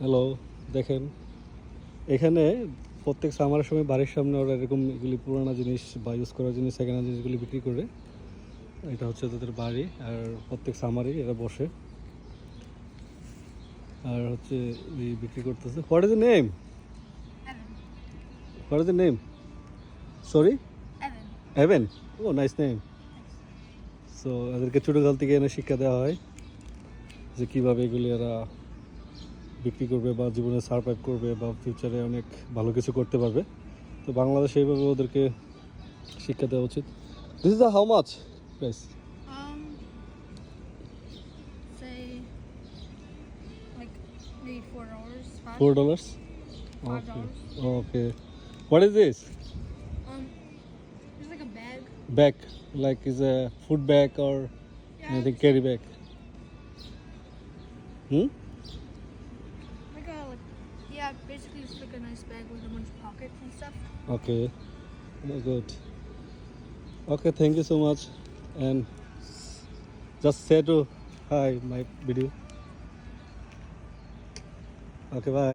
Hello, দেখেন এখানে প্রত্যেক সামারের সময় বাড়ির সামনে ওরা এরকম এগুলি পুরানো জিনিস বা ইউজ করার জিনিস সেকেন্ড হ্যান্ড জিনিসগুলি বিক্রি করে। এটা হচ্ছে তাদের বাড়ি, আর প্রত্যেক সামারেই এরা বসে আর হচ্ছে এই বিক্রি করতেছে। What is the name? Evan. What is the name? Sorry, Evan. Heaven. Oh nice name. So এদেরকে ছোটোকাল থেকে এনে শিক্ষা দেওয়া হয় যে কীভাবে এগুলি এরা বিক্রি করবে বা জীবনে সারভাইভ করবে বা ফিউচারে অনেক ভালো কিছু করতে পারবে। তো বাংলাদেশে এইভাবে ওদেরকে শিক্ষা দেওয়া উচিত। This is the how much price? Say like maybe $4. $4? $5. Okay. What is this? It's like a bag. Bag, like is a food bag or Yeah. anything carry bag? Basically it's like a nice bag with a bunch of pockets and stuff. Okay. Good. Okay, thank you so much. And just say to hi my video. Okay, bye.